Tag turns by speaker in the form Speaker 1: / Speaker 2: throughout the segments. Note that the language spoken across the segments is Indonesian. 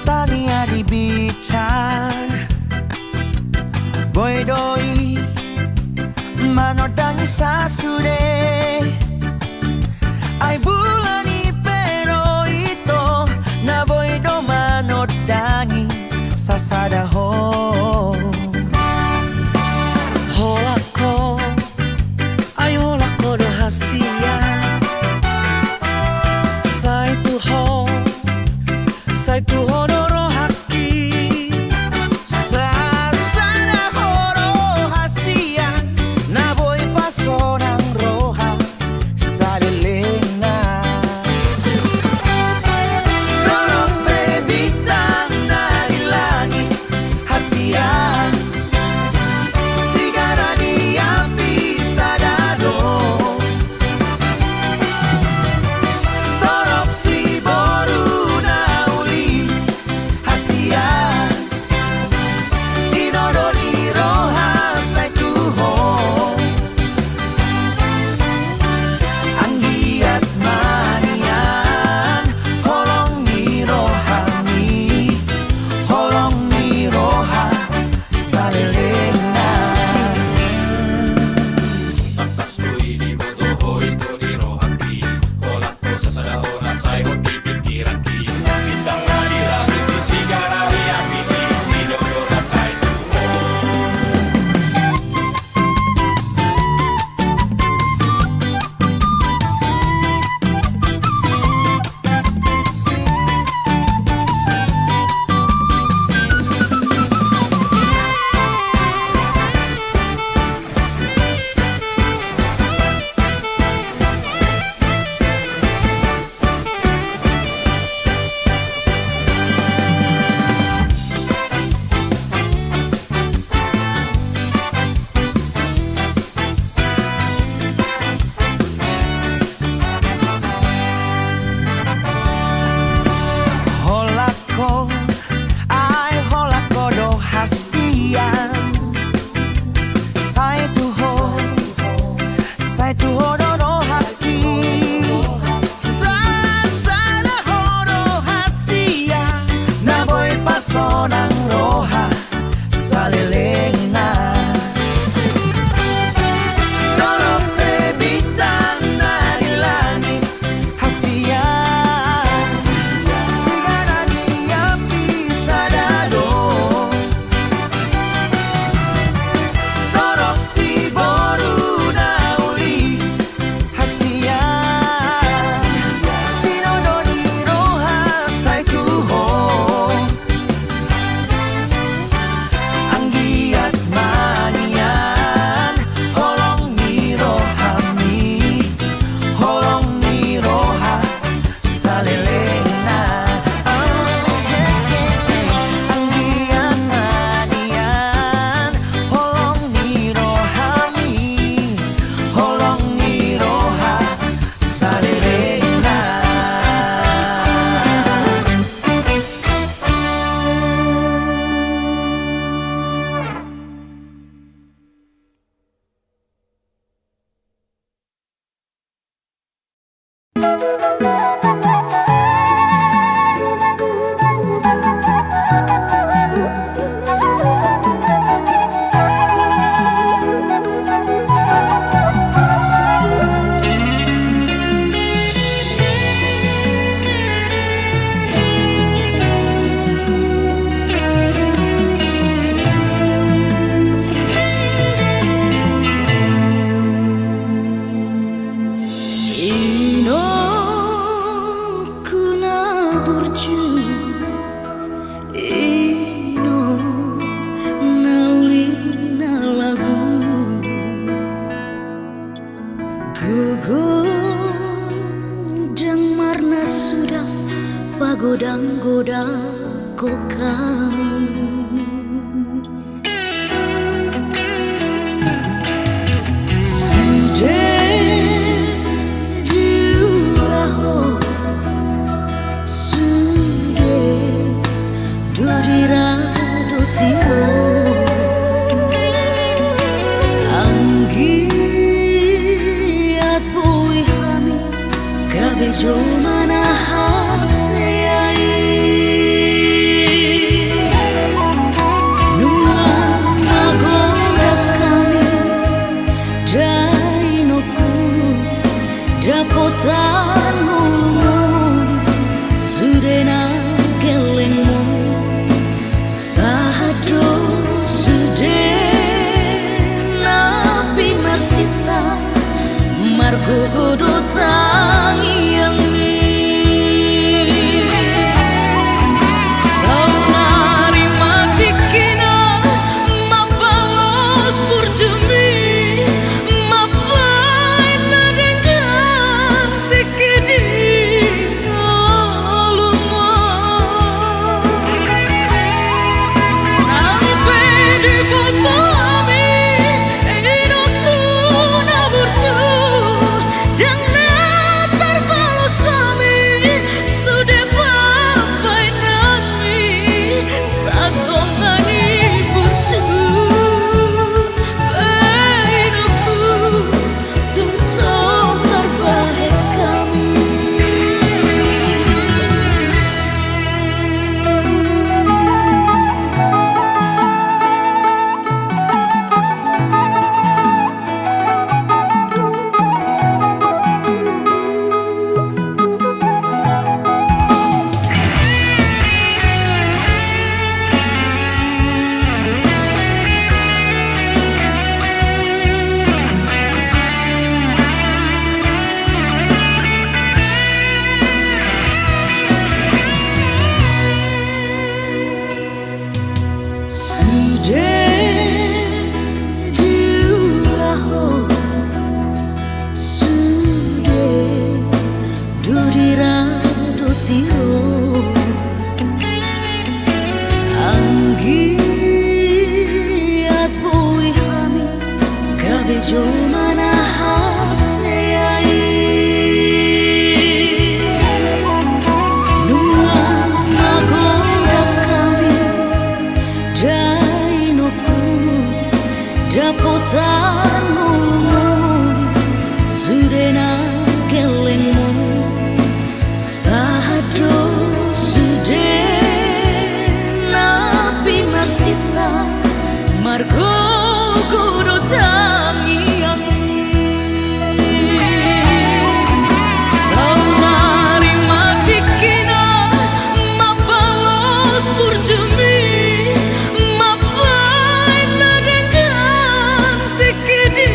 Speaker 1: tania di bican boy doi manodangi sasure ai bulani pero ito na boy do manodangi sasada ho holako ai holako do hasia sai tu ho noro haki sasada horo hasia na boy pasonang roha salelena tolong bebitang dari langit hasia sigara di api sadado torop si boru na uli hasia inodoni roha sai tuho anggiat manian holong ni roha salelena
Speaker 2: Taptas ko'y di mo tuhoy ko di rohaki Holak ko sa sadaho na sa'y hoti pikiraki Bintang na di langit di sigara di api di dodo na sa'y tuho
Speaker 1: holako ai holako do hasia sai tuho no haki sasada horo hasia na boy pasonang roha salelena tolong bebitang dari langit hasia sigara di api sadado torop si boru na uli hasia inodoni roha sai tuho anggiat manian holong ni roha salelena anggiat manian holong ni roha salelena Ino kuna burju Ino naulina lagu Gugodang marna sudah pagodang-godang kok kami
Speaker 3: Gabe jo mana hase ai wiradutiro anggiat bui hami gabe jomana haseai nunga nagoda kami dainoku dapotan mulmu sudena gelengmu sahadro sudena pimarsita margo kudo tamian saunari matikina mabalos burjumi mapaina dengan tikidi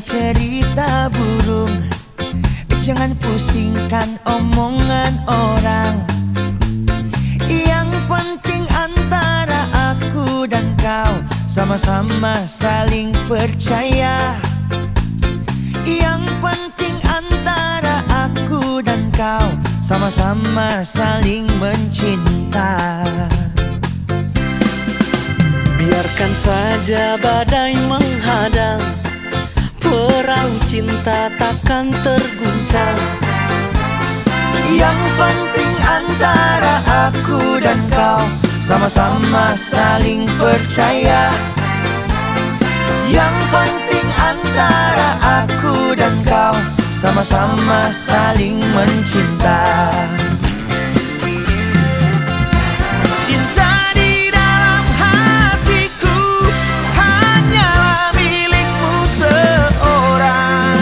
Speaker 1: cerita burung, jangan pusingkan omongan orang. Yang penting antara aku dan kau sama-sama saling percaya. Yang penting antara aku dan kau sama-sama saling mencinta.
Speaker 4: Biarkan saja badai menghadang, perahu cinta takkan terguncang.
Speaker 1: Yang penting antara aku dan kau sama-sama saling percaya. Yang penting antara aku dan kau sama-sama saling mencinta. Cinta di dalam hatiku hanyalah milikmu seorang.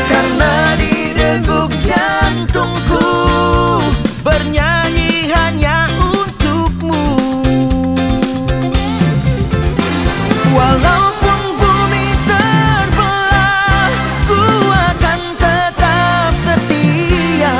Speaker 1: Karena di degup jantungku bernyanyi hanya untukmu. Walaupun bumi terbelah, ku akan tetap setia.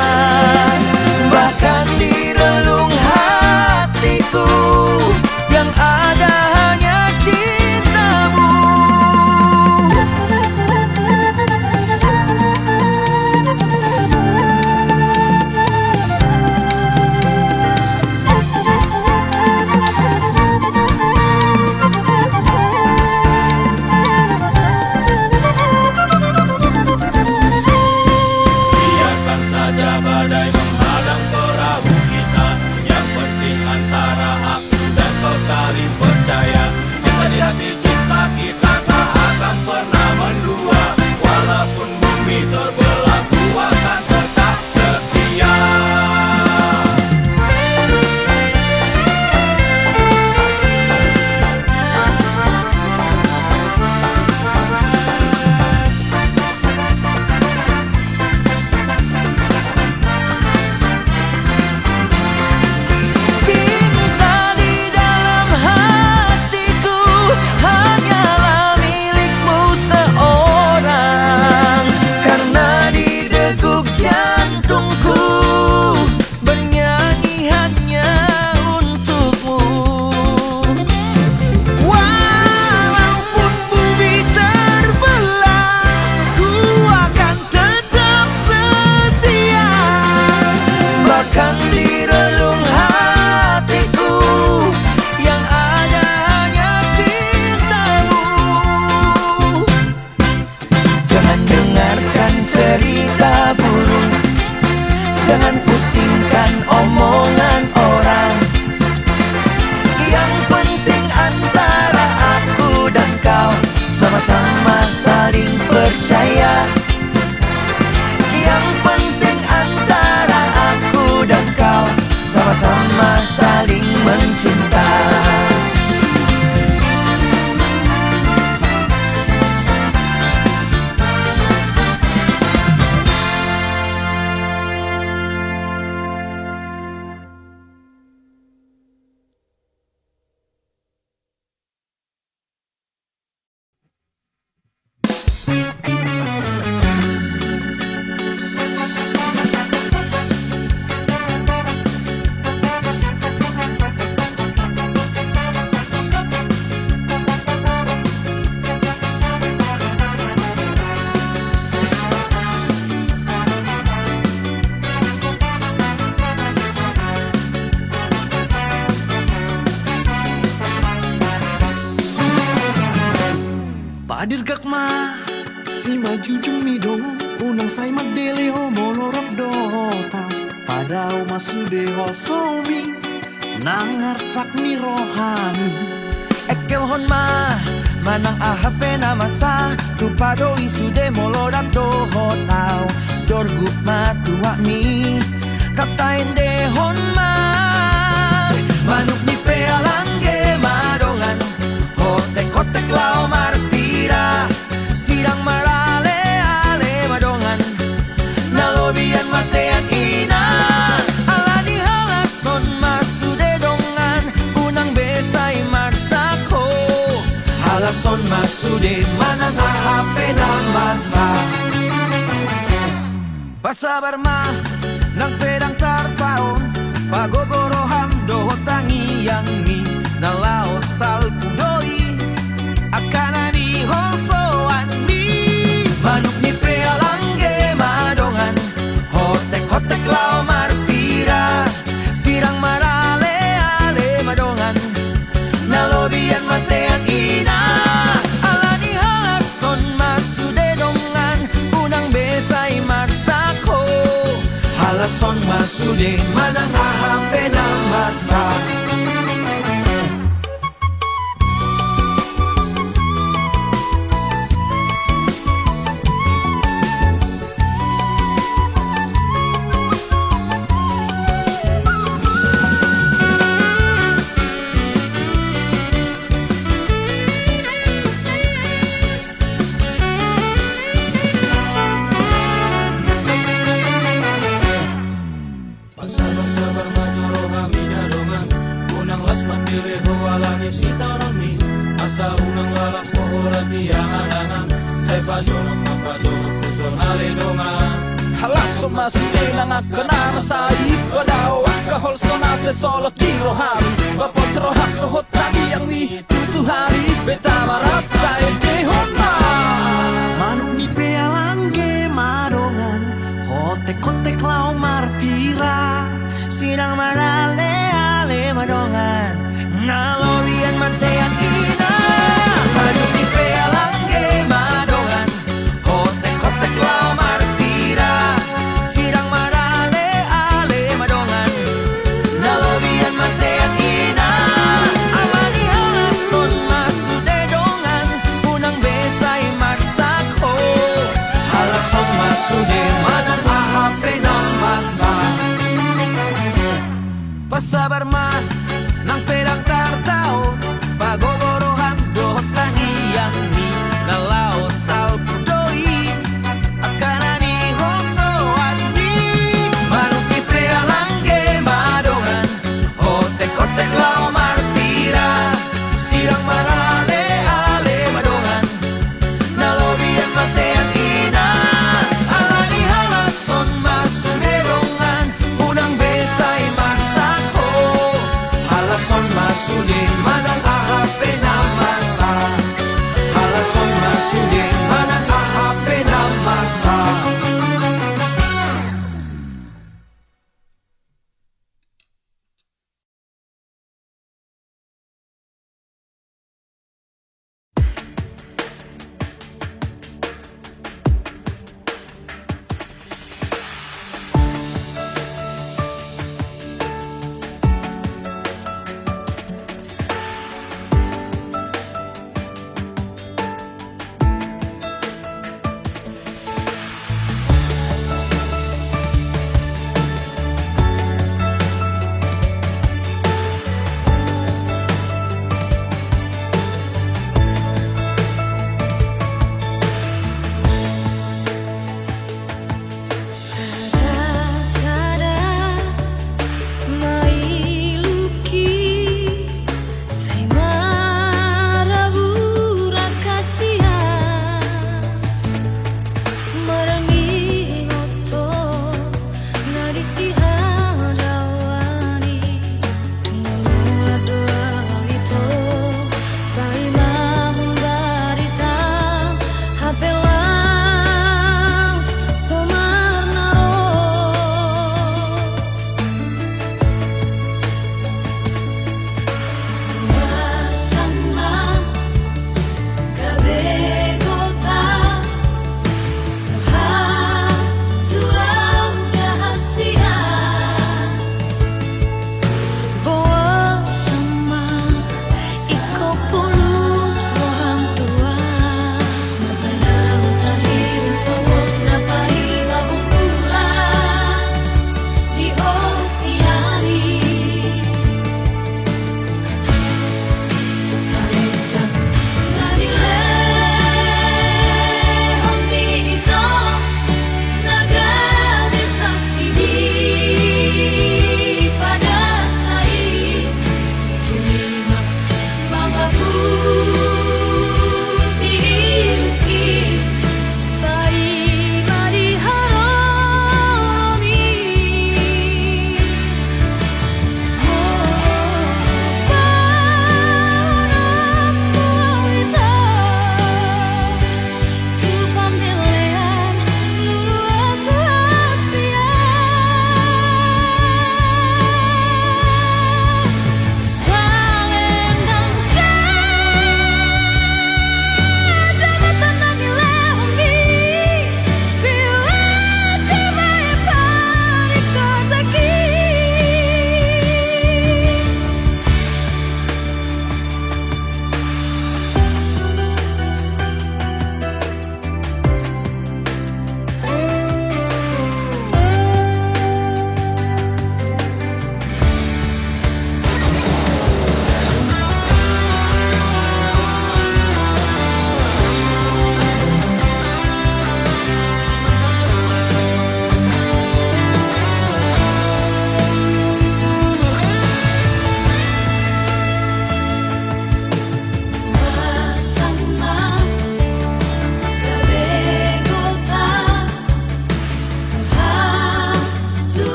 Speaker 4: Padir gakma si maju jemi dongan unang say madele ho molorok dota padao masude ho somi nangarsak ni rohani ekel hon ma manang ahape na masa tupado isude molorak do hotao dorgup matua mi kaptain de hon ma manuk ni pealangge madongan hotek hotek lao marpira sirang marale ale madongan nalobian matean ina alani halason masude dongan unang besay magsako halason masude manang ahape na masa pasabar ma nang pedang tartaon pagogoroham dohotangi yang mi nalaos salpudoi akana di hosoan mi manuk ni pealangge madongan hotek hotek lao marpira sirang marale ale madongan nalobian matean ina alani halason masude dongan unang besay magsako halason masude manang ahape na masa
Speaker 2: Sabar majoro hamida dongan unang lasmat dileho alani sitarami asa unang lalak pohorat yang adangan say pajolok mapajolok kusol hale dongan halaso masude nangakana masai padao kahol sona se solo tiro hari bapos rohak rohot tadi yang mi tutu hari beta marap kaya jehona
Speaker 4: manuk ni pealangge madongan hotek hotek lao marpira sirang marale ale madongan nalobian matean ina manuk ni pealangge madongan hotek hotek lao marpira sirang marale ale madongan nalobian matean ina alani halason masude dongan unang besay magsako halason masude manang ahape na masa pasabar ma nang perang tartao pagogoroham dohotangi yang mi nalao salpudoi akana ni hosoan mi manuk ni pealangge madongan hotek hotek lao marpira sirang marale ale madongan nalobian matean ina alani halason masude dongan unang besay magsako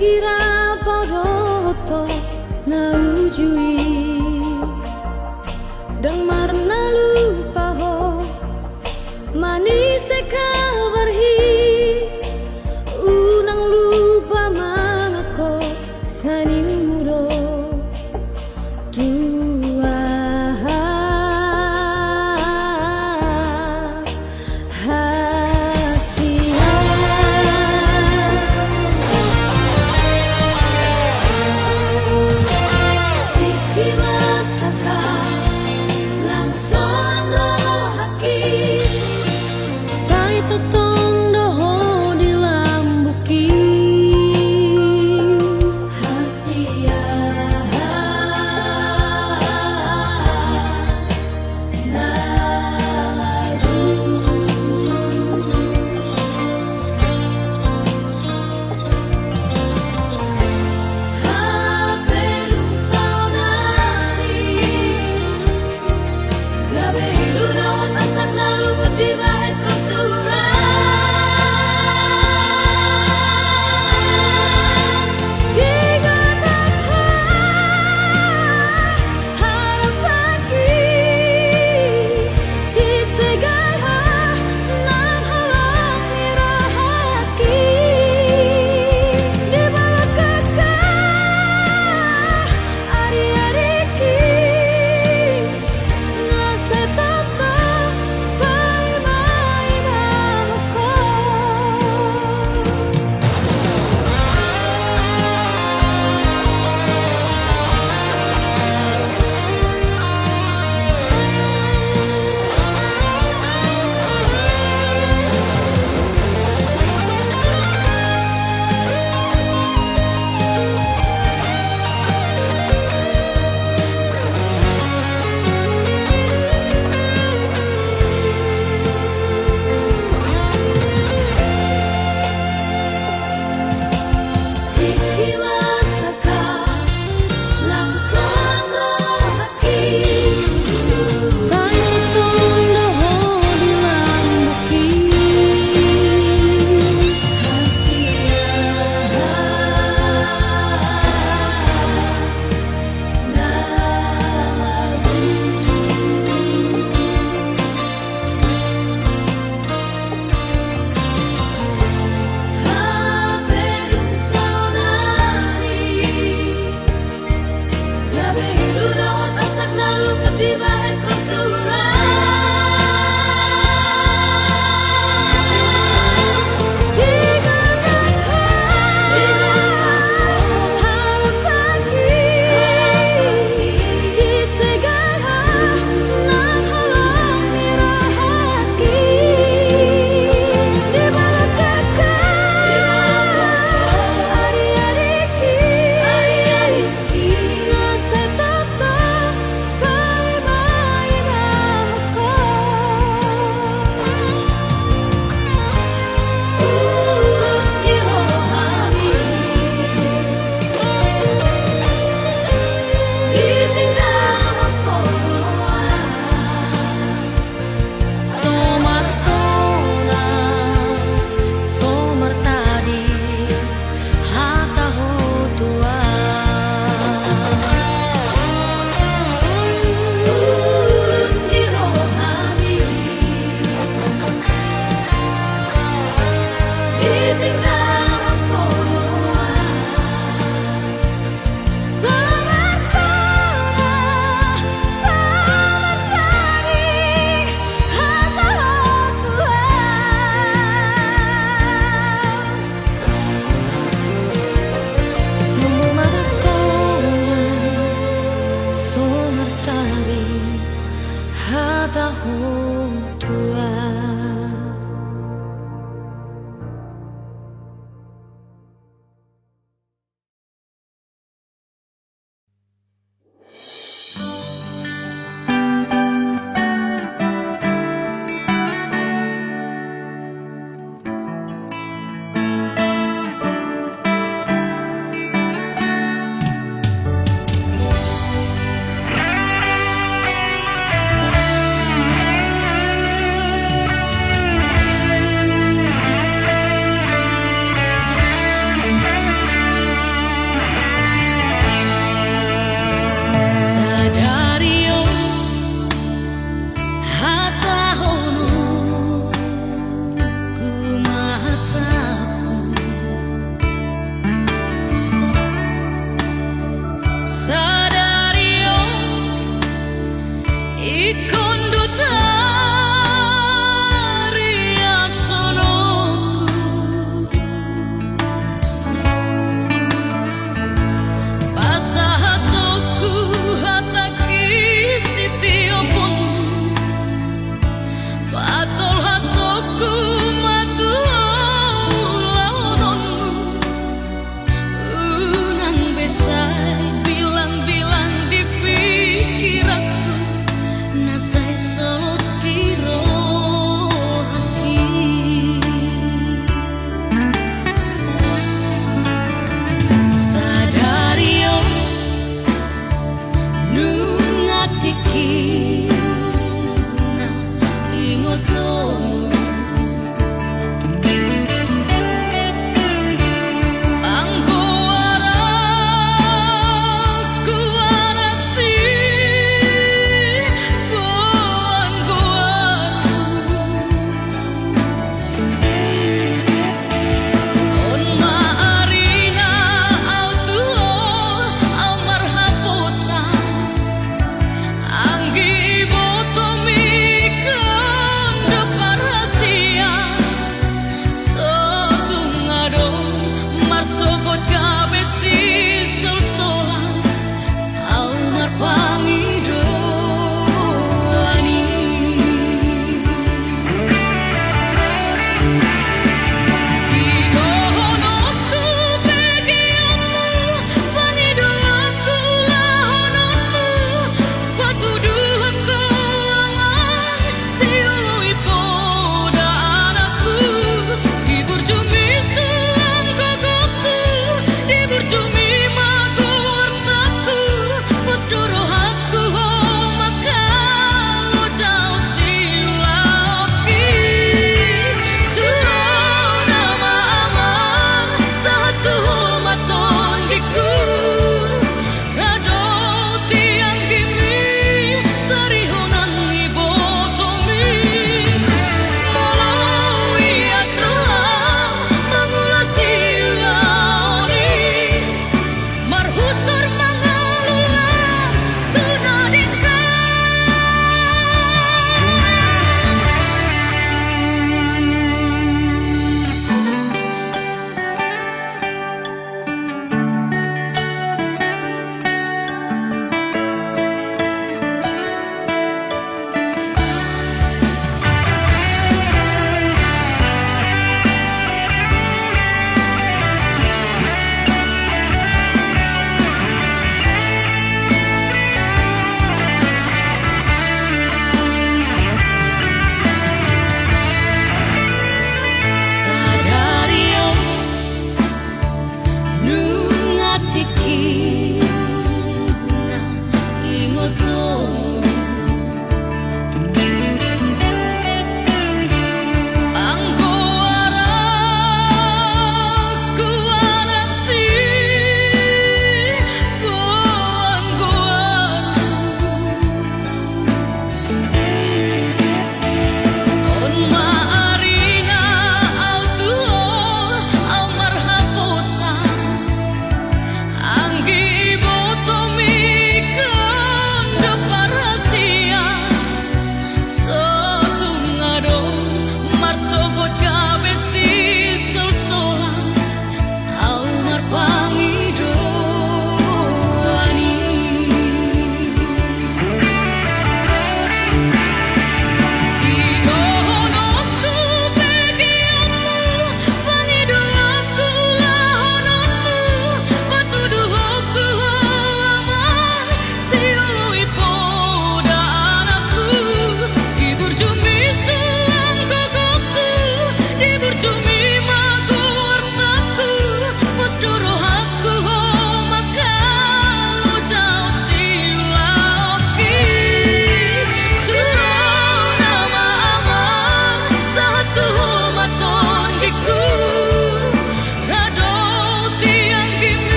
Speaker 3: kira bodoh na ujui dan marna lupa ho manis kabarhi unang lupa mangako saning muro tua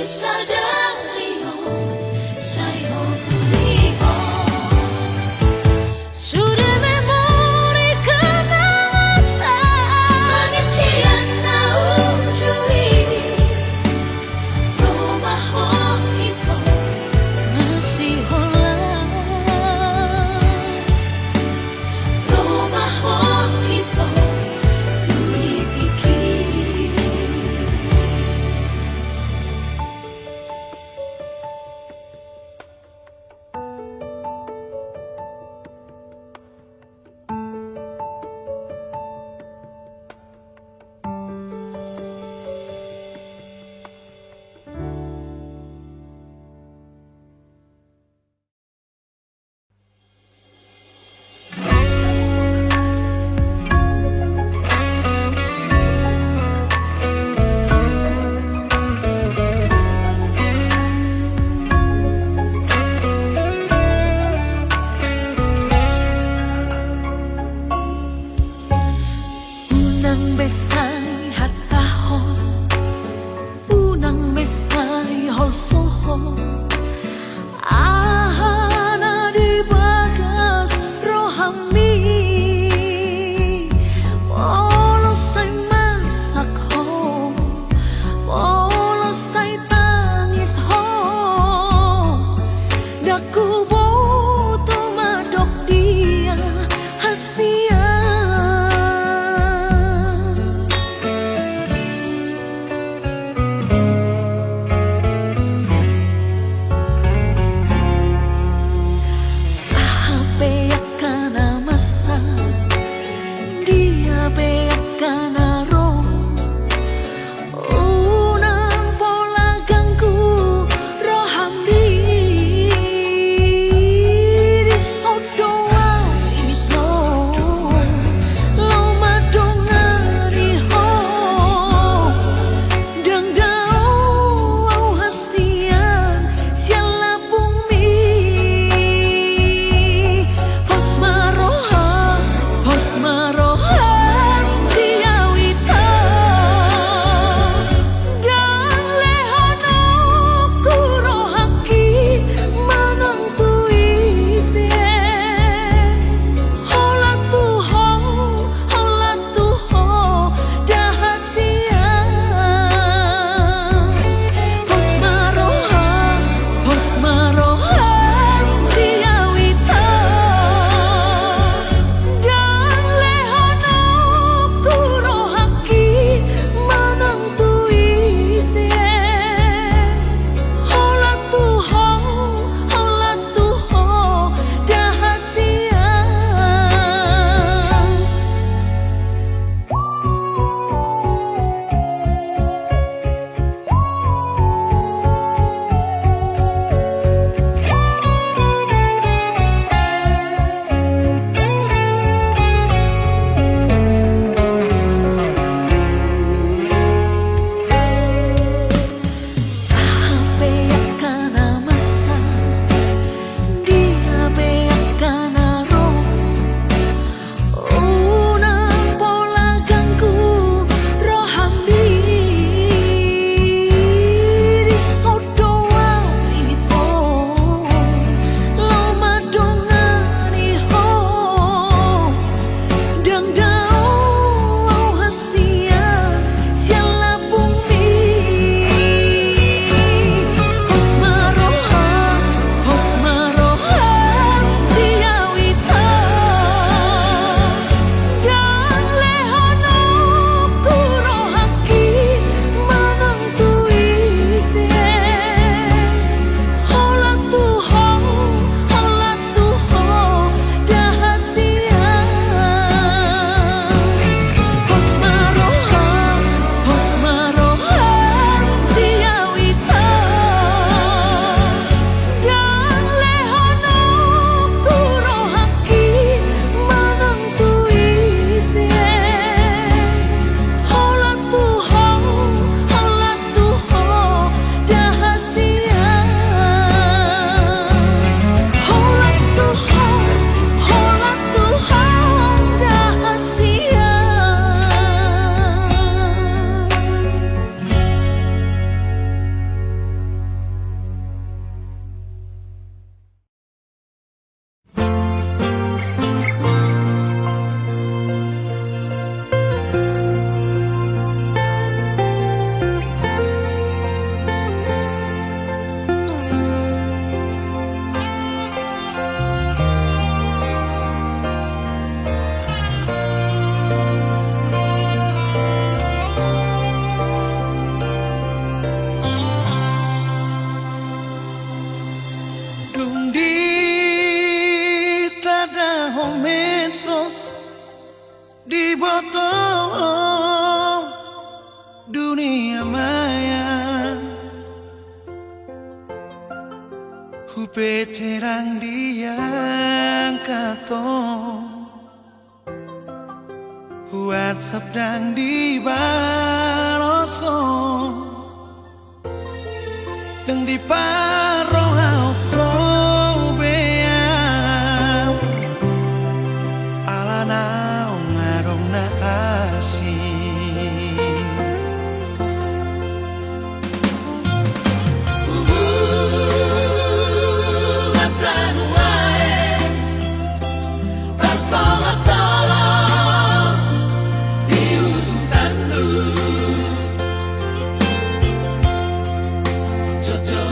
Speaker 3: sadari saya puliho sudah memori kenangan manis yang naujui rumah itu masih holang rumah itu tuh dipikir
Speaker 1: Becerang diang katong WhatsApp dang di baroso Dang di parohau ko beam Ala naong ngarong na asin
Speaker 4: Jojo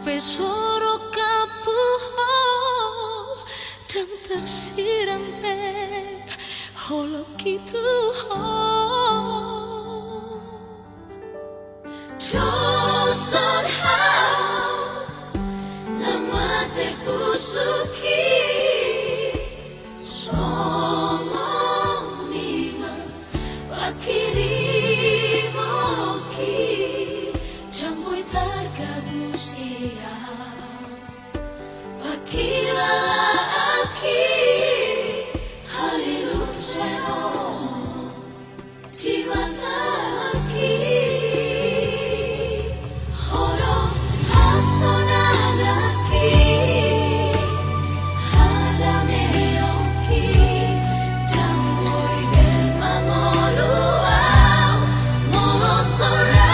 Speaker 3: Pesoro kapuho dan tersiram air holok itu Trosan hau nama te pusuki Somong lima pakiri moki Jamboy targabusia Pakilala aki Haliluk sero Di mata aki Horo hasonagaki Hadameoki Jamboy gemangoluau Molosora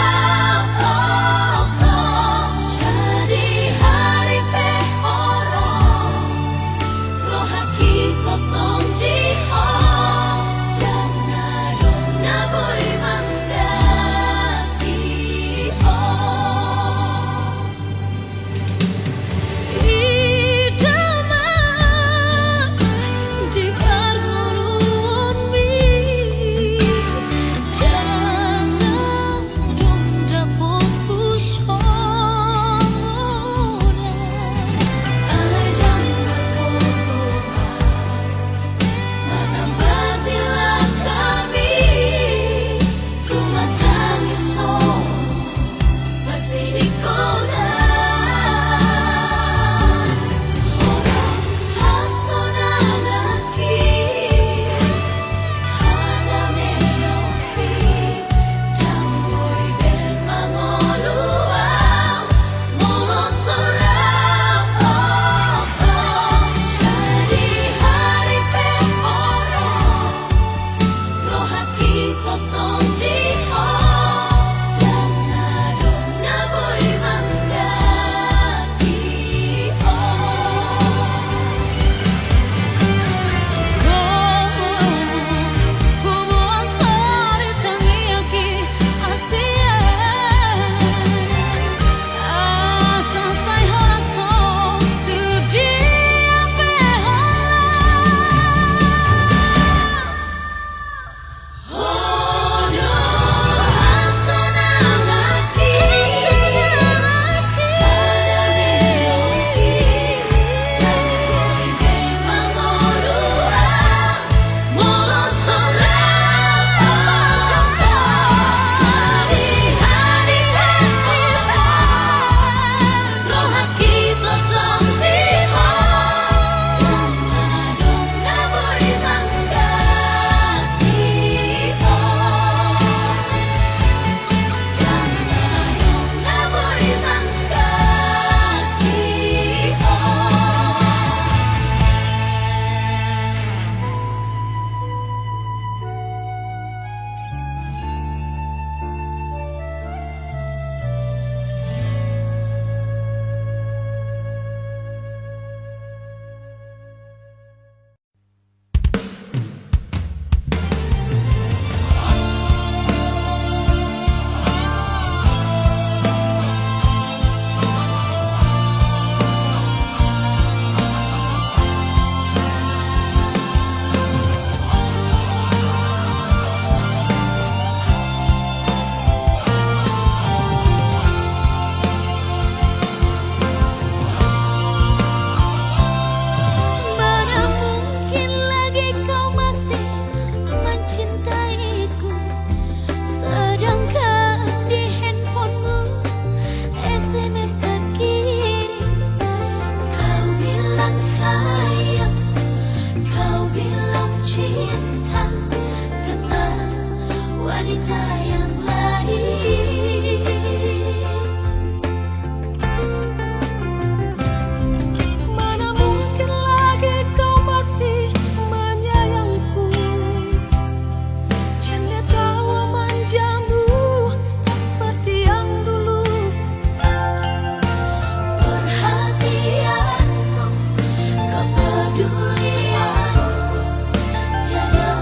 Speaker 3: Tiada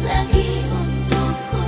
Speaker 3: lagi untukku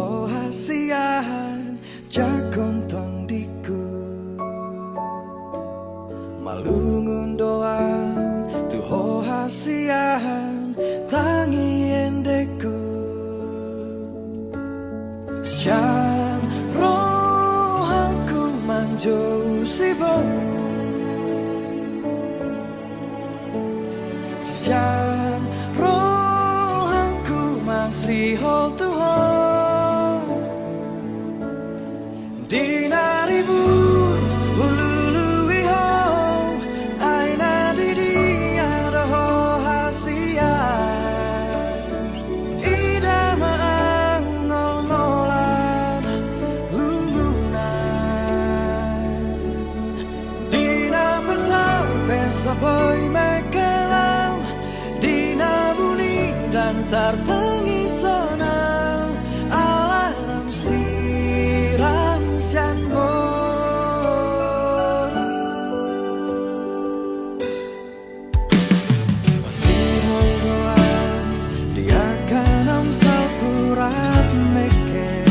Speaker 5: Tuho hasian jagontong diku Malungun doang Tuho hasian tangi endeku Siang roh aku manjau sibuk Siang roh aku masih hold Tuhan Dina ribut ulului hong Aina didi ada ho hasian Ida maang ngol-ngolan lungunan Dina petang besa boy mekelang Dina bunyi dan tertengi sonang alarm sirang sian boru Masih holdoan dia kanam salpurat meke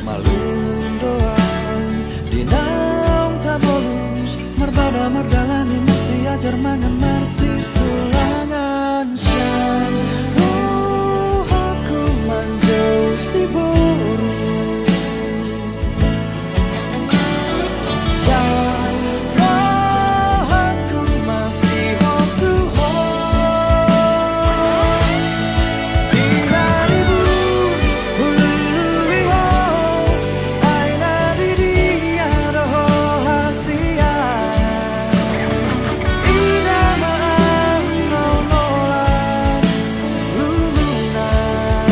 Speaker 5: Malung doang dinang tabolus Marbada mardalani masih ajar mangan masih sulangan siang roh aku manjau si boru Siang roh aku masih hold Tuhan Dina ribut ulului hong Aina didi ada ho hasian Ida maang ngol-ngolan lungunan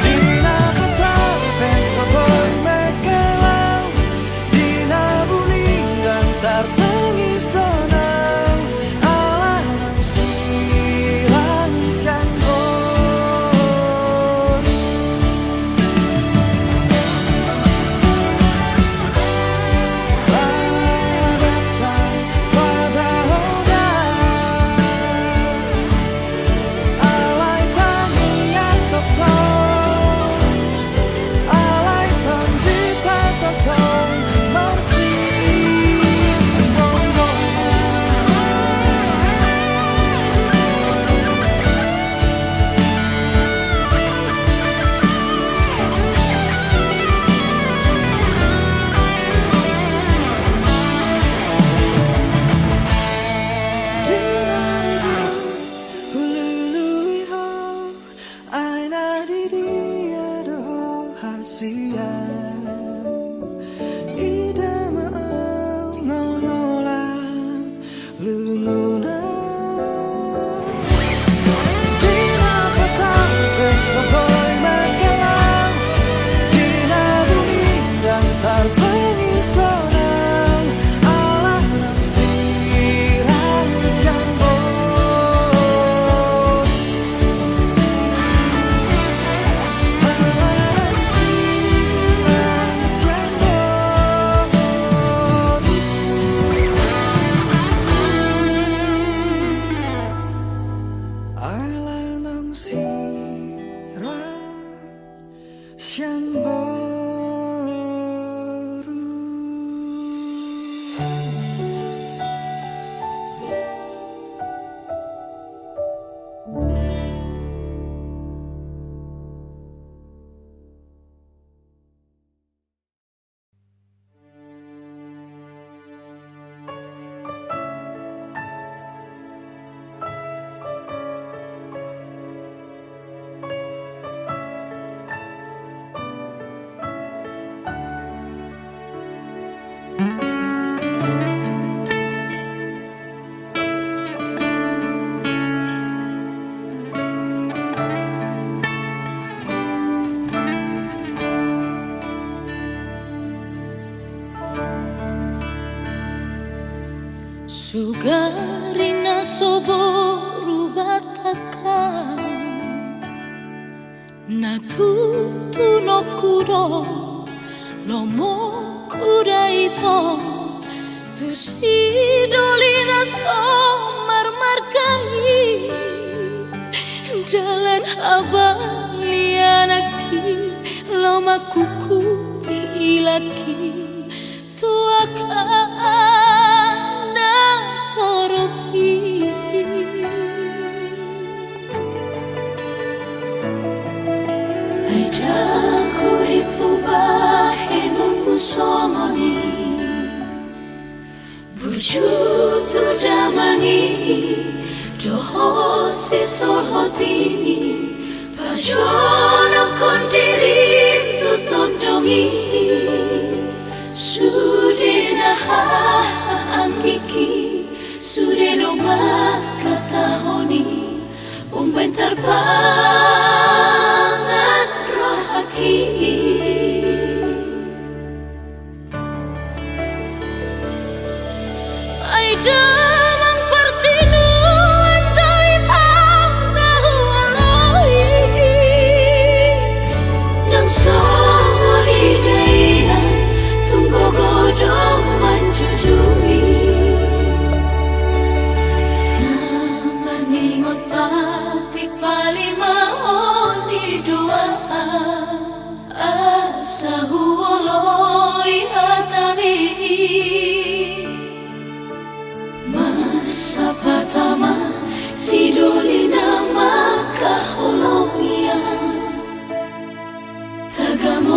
Speaker 5: Dina petang besa boy mekelang Dina bunyi dan tertengi sonang alarm sirang siang boru Badatan pada hodan Alai tamian totong Alai tandita totong Masih ulului hong Aina didi ada ho hasian Ida maang ngol-ngolan lungunan Dina petang besa boy mekelang Dina bunyi dan tertengi sonang alarm sirang siang boru Alarm sirang siang boru Alarm sirang siang boru
Speaker 3: Sugarina soboru bataka Natutu no kuro Lomo kuraito Tushi dolina so marmarkai jalan abang lianaki lama kuku ilaki tuakan dan toropi aja kuripu bahenun musomoni bujutu jamangi doho sisol hotini pajono kondirim tutondongi sudena angiki sudeno makatahoni umbentar pangan rohaki aida Sapatama sidolina makaholongia tagamong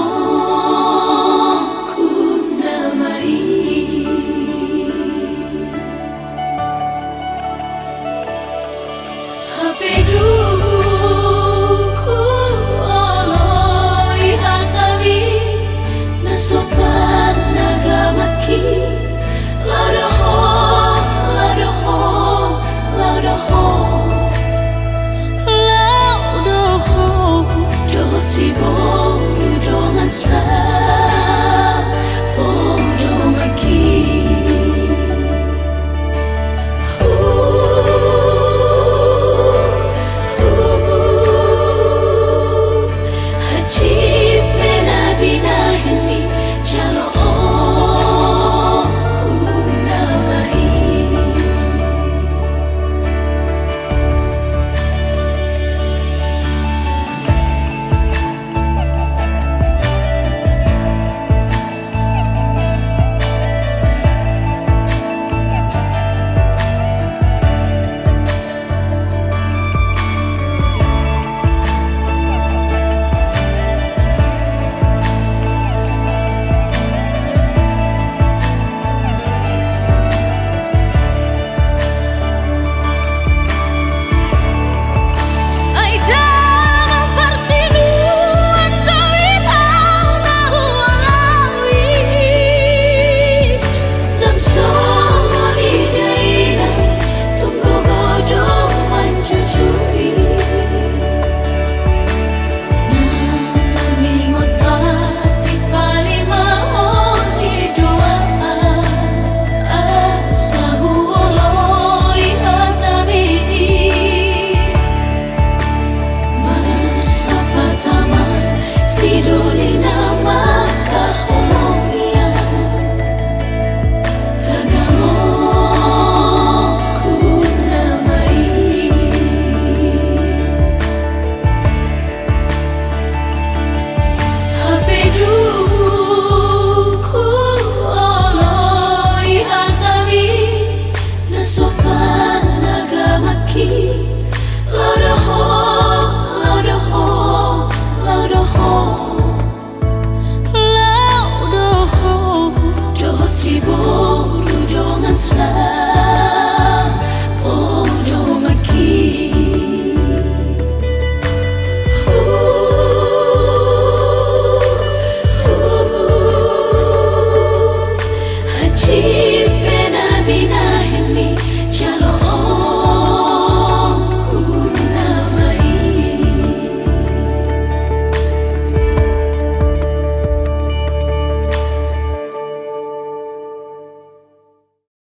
Speaker 3: kunamai hapeduku oloi hatami nasopan nagamaki ladaho si bolu dongan sa